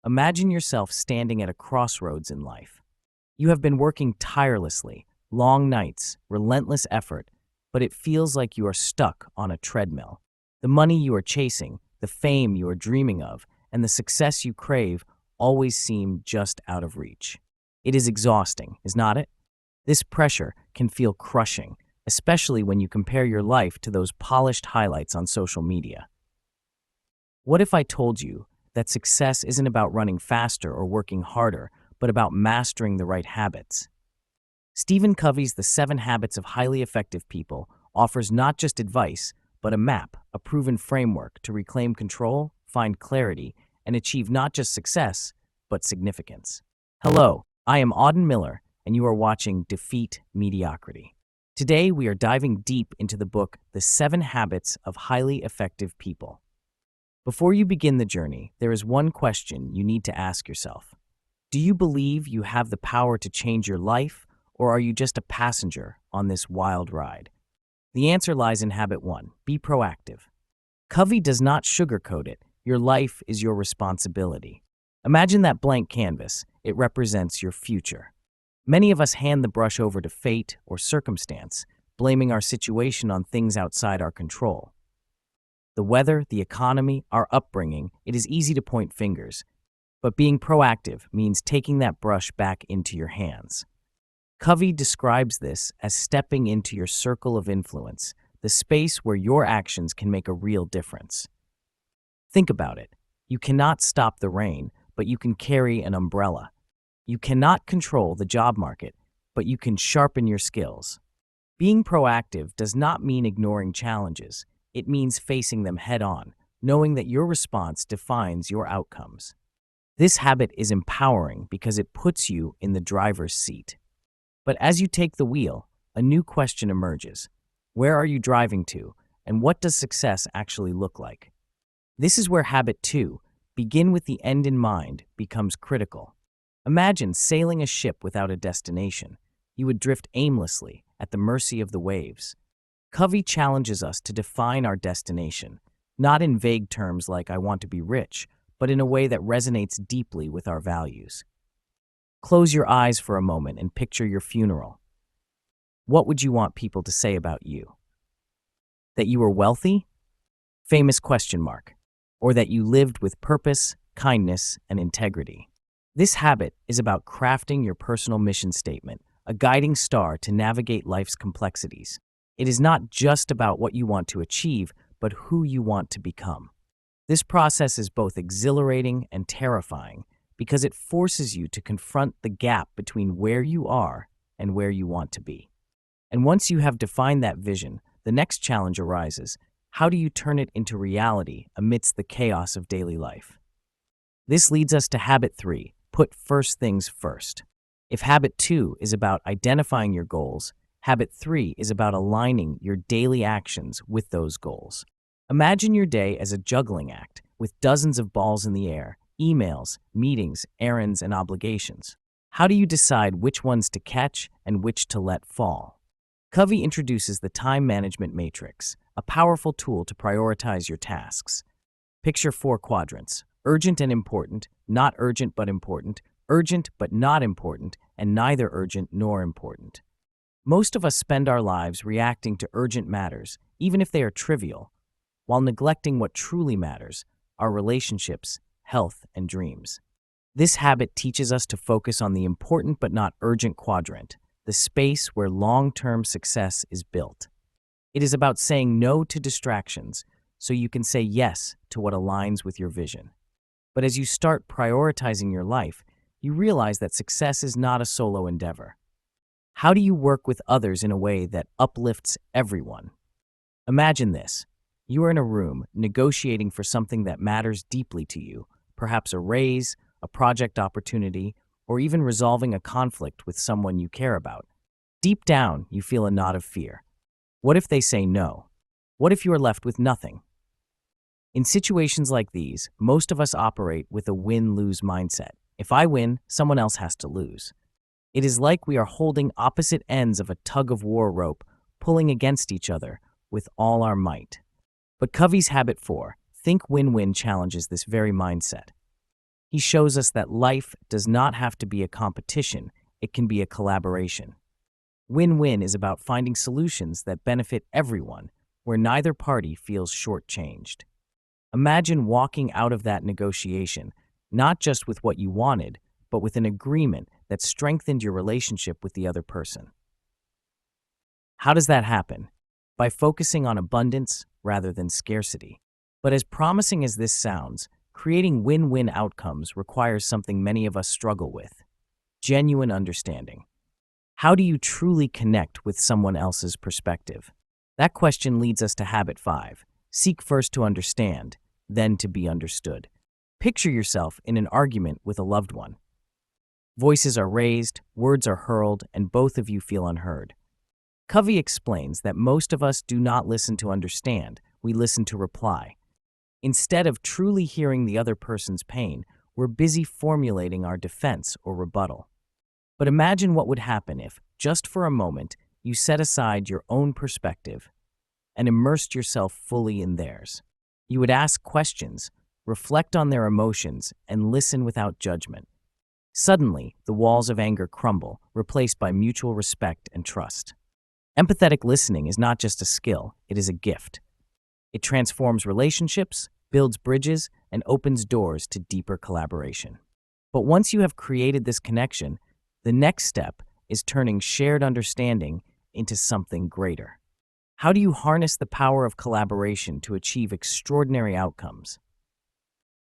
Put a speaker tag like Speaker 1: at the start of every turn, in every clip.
Speaker 1: Imagine yourself standing at a crossroads in life. You have been working tirelessly, long nights, relentless effort, but it feels like you are stuck on a treadmill. The money you are chasing, the fame you are dreaming of, and the success you crave always seem just out of reach. It is exhausting, is not it? This pressure can feel crushing, especially when you compare your life to those polished highlights on social media. What if I told you that success isn't about running faster or working harder, but about mastering the right habits? Stephen Covey's The 7 Habits of Highly Effective People offers not just advice, but a map, a proven framework to reclaim control, find clarity, and achieve not just success, but significance. Hello, I am Auden Miller, and you are watching Defeat Mediocrity. Today, we are diving deep into the book, The 7 Habits of Highly Effective People. Before you begin the journey, there is one question you need to ask yourself. Do you believe you have the power to change your life, or are you just a passenger on this wild ride? The answer lies in habit 1, be proactive. Covey does not sugarcoat it. Your life is your responsibility. Imagine that blank canvas. It represents your future. Many of us hand the brush over to fate or circumstance, blaming our situation on things outside our control. The weather, the economy, our upbringing, it is easy to point fingers. But being proactive means taking that brush back into your hands. Covey describes this as stepping into your circle of influence, the space where your actions can make a real difference. Think about it. You cannot stop the rain, but you can carry an umbrella. You cannot control the job market, but you can sharpen your skills. Being proactive does not mean ignoring challenges. It means facing them head-on, knowing that your response defines your outcomes. This habit is empowering because it puts you in the driver's seat. But as you take the wheel, a new question emerges. Where are you driving to, and what does success actually look like? This is where habit 2, begin with the end in mind, becomes critical. Imagine sailing a ship without a destination. You would drift aimlessly, at the mercy of the waves. Covey challenges us to define our destination, not in vague terms like "I want to be rich," but in a way that resonates deeply with our values. Close your eyes for a moment and picture your funeral. What would you want people to say about you? That you were wealthy? Famous question mark. Or that you lived with purpose, kindness, and integrity? This habit is about crafting your personal mission statement, a guiding star to navigate life's complexities. It is not just about what you want to achieve, but who you want to become. This process is both exhilarating and terrifying because it forces you to confront the gap between where you are and where you want to be. And once you have defined that vision, the next challenge arises. How do you turn it into reality amidst the chaos of daily life? This leads us to habit 3, put first things first. If habit 2 is about identifying your goals, habit 3 is about aligning your daily actions with those goals. Imagine your day as a juggling act with dozens of balls in the air, emails, meetings, errands, and obligations. How do you decide which ones to catch and which to let fall? Covey introduces the time management matrix, a powerful tool to prioritize your tasks. Picture 4 quadrants: urgent and important, not urgent but important, urgent but not important, and neither urgent nor important. Most of us spend our lives reacting to urgent matters, even if they are trivial, while neglecting what truly matters, our relationships, health, and dreams. This habit teaches us to focus on the important but not urgent quadrant, the space where long-term success is built. It is about saying no to distractions so you can say yes to what aligns with your vision. But as you start prioritizing your life, you realize that success is not a solo endeavor. How do you work with others in a way that uplifts everyone? Imagine this. You are in a room negotiating for something that matters deeply to you, perhaps a raise, a project opportunity, or even resolving a conflict with someone you care about. Deep down, you feel a knot of fear. What if they say no? What if you are left with nothing? In situations like these, most of us operate with a win-lose mindset. If I win, someone else has to lose. It is like we are holding opposite ends of a tug-of-war rope, pulling against each other with all our might. But Covey's habit 4, think win-win, challenges this very mindset. He shows us that life does not have to be a competition, it can be a collaboration. Win-win is about finding solutions that benefit everyone, where neither party feels shortchanged. Imagine walking out of that negotiation, not just with what you wanted, but with an agreement that strengthened your relationship with the other person. How does that happen? By focusing on abundance rather than scarcity. But as promising as this sounds, creating win-win outcomes requires something many of us struggle with: genuine understanding. How do you truly connect with someone else's perspective? That question leads us to habit 5. Seek first to understand, then to be understood. Picture yourself in an argument with a loved one. Voices are raised, words are hurled, and both of you feel unheard. Covey explains that most of us do not listen to understand, we listen to reply. Instead of truly hearing the other person's pain, we're busy formulating our defense or rebuttal. But imagine what would happen if, just for a moment, you set aside your own perspective and immersed yourself fully in theirs. You would ask questions, reflect on their emotions, and listen without judgment. Suddenly, the walls of anger crumble, replaced by mutual respect and trust. Empathetic listening is not just a skill, it is a gift. It transforms relationships, builds bridges, and opens doors to deeper collaboration. But once you have created this connection, the next step is turning shared understanding into something greater. How do you harness the power of collaboration to achieve extraordinary outcomes?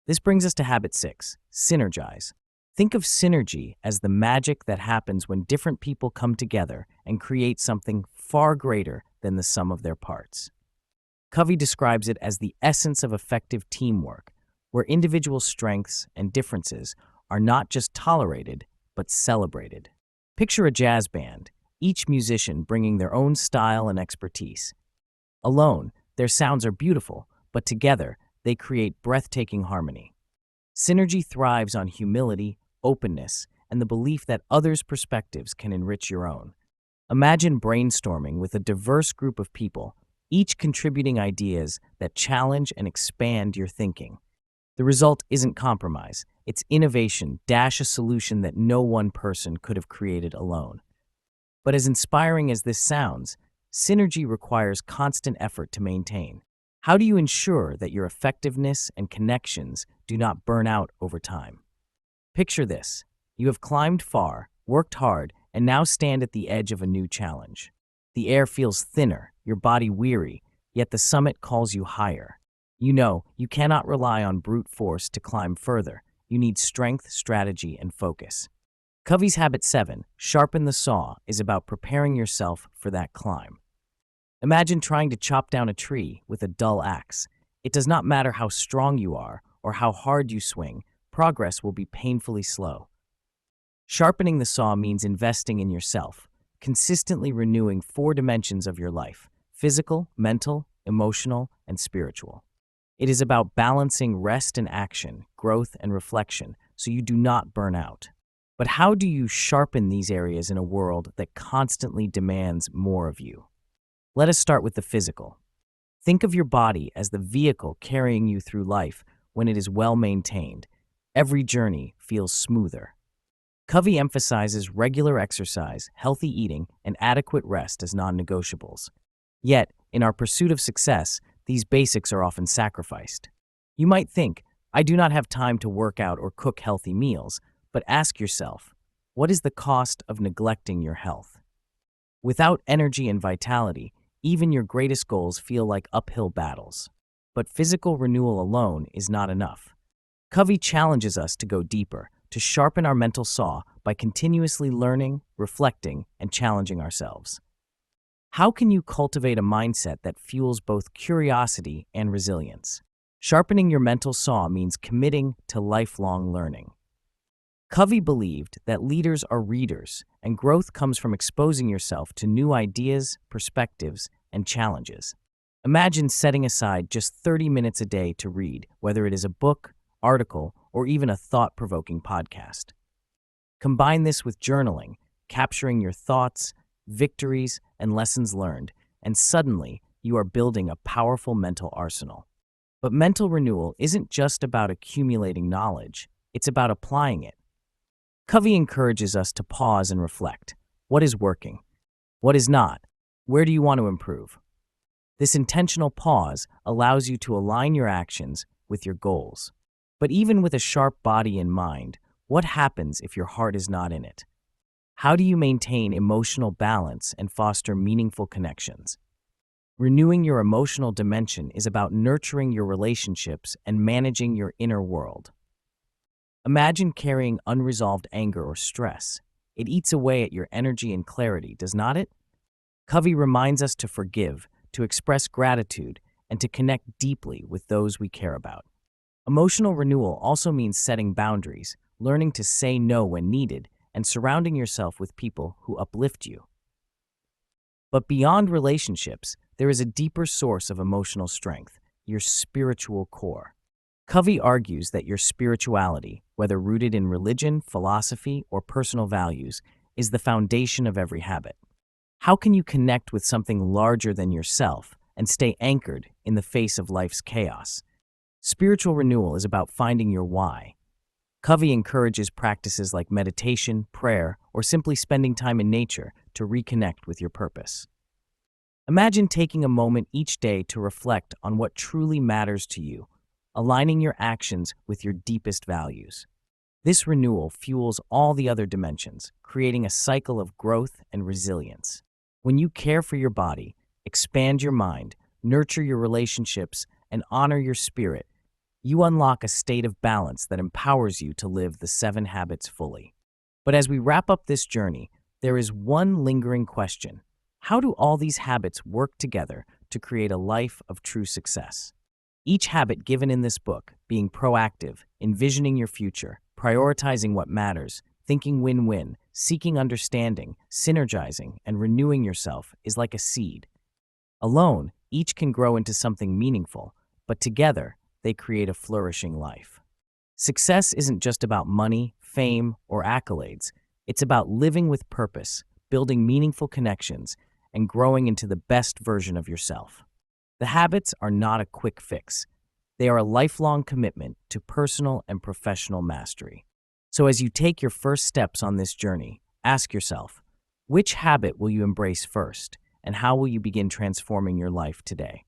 Speaker 1: This brings us to habit 6, synergize. Think of synergy as the magic that happens when different people come together and create something far greater than the sum of their parts. Covey describes it as the essence of effective teamwork, where individual strengths and differences are not just tolerated, but celebrated. Picture a jazz band, each musician bringing their own style and expertise. Alone, their sounds are beautiful, but together, they create breathtaking harmony. Synergy thrives on humility, openness, and the belief that others' perspectives can enrich your own. Imagine brainstorming with a diverse group of people, each contributing ideas that challenge and expand your thinking. The result isn't compromise, it's innovation dash a solution that no one person could have created alone. But as inspiring as this sounds, synergy requires constant effort to maintain. How do you ensure that your effectiveness and connections do not burn out over time? Picture this: you have climbed far, worked hard, and now stand at the edge of a new challenge. The air feels thinner, your body weary, yet the summit calls you higher. You know, you cannot rely on brute force to climb further. You need strength, strategy, and focus. Covey's habit 7, sharpen the saw, is about preparing yourself for that climb. Imagine trying to chop down a tree with a dull axe. It does not matter how strong you are or how hard you swing, progress will be painfully slow. Sharpening the saw means investing in yourself, consistently renewing 4 dimensions of your life: physical, mental, emotional, and spiritual. It is about balancing rest and action, growth and reflection, so you do not burn out. But how do you sharpen these areas in a world that constantly demands more of you? Let us start with the physical. Think of your body as the vehicle carrying you through life. When it is well maintained, every journey feels smoother. Covey emphasizes regular exercise, healthy eating, and adequate rest as non-negotiables. Yet, in our pursuit of success, these basics are often sacrificed. You might think, I do not have time to work out or cook healthy meals, but ask yourself, what is the cost of neglecting your health? Without energy and vitality, even your greatest goals feel like uphill battles. But physical renewal alone is not enough. Covey challenges us to go deeper, to sharpen our mental saw by continuously learning, reflecting, and challenging ourselves. How can you cultivate a mindset that fuels both curiosity and resilience? Sharpening your mental saw means committing to lifelong learning. Covey believed that leaders are readers, and growth comes from exposing yourself to new ideas, perspectives, and challenges. Imagine setting aside just 30 minutes a day to read, whether it is a book, article, or even a thought-provoking podcast. Combine this with journaling, capturing your thoughts, victories, and lessons learned, and suddenly you are building a powerful mental arsenal. But mental renewal isn't just about accumulating knowledge, it's about applying it. Covey encourages us to pause and reflect. What is working? What is not? Where do you want to improve? This intentional pause allows you to align your actions with your goals. But even with a sharp body and mind, what happens if your heart is not in it? How do you maintain emotional balance and foster meaningful connections? Renewing your emotional dimension is about nurturing your relationships and managing your inner world. Imagine carrying unresolved anger or stress. It eats away at your energy and clarity, does not it? Covey reminds us to forgive, to express gratitude, and to connect deeply with those we care about. Emotional renewal also means setting boundaries, learning to say no when needed, and surrounding yourself with people who uplift you. But beyond relationships, there is a deeper source of emotional strength, your spiritual core. Covey argues that your spirituality, whether rooted in religion, philosophy, or personal values, is the foundation of every habit. How can you connect with something larger than yourself and stay anchored in the face of life's chaos? Spiritual renewal is about finding your why. Covey encourages practices like meditation, prayer, or simply spending time in nature to reconnect with your purpose. Imagine taking a moment each day to reflect on what truly matters to you, aligning your actions with your deepest values. This renewal fuels all the other dimensions, creating a cycle of growth and resilience. When you care for your body, expand your mind, nurture your relationships, and honor your spirit, you unlock a state of balance that empowers you to live the 7 habits fully. But as we wrap up this journey, there is one lingering question. How do all these habits work together to create a life of true success? Each habit given in this book, being proactive, envisioning your future, prioritizing what matters, thinking win-win, seeking understanding, synergizing, and renewing yourself, is like a seed. Alone, each can grow into something meaningful, but together, they create a flourishing life. Success isn't just about money, fame, or accolades. It's about living with purpose, building meaningful connections, and growing into the best version of yourself. The habits are not a quick fix. They are a lifelong commitment to personal and professional mastery. So as you take your first steps on this journey, ask yourself, which habit will you embrace first, and how will you begin transforming your life today?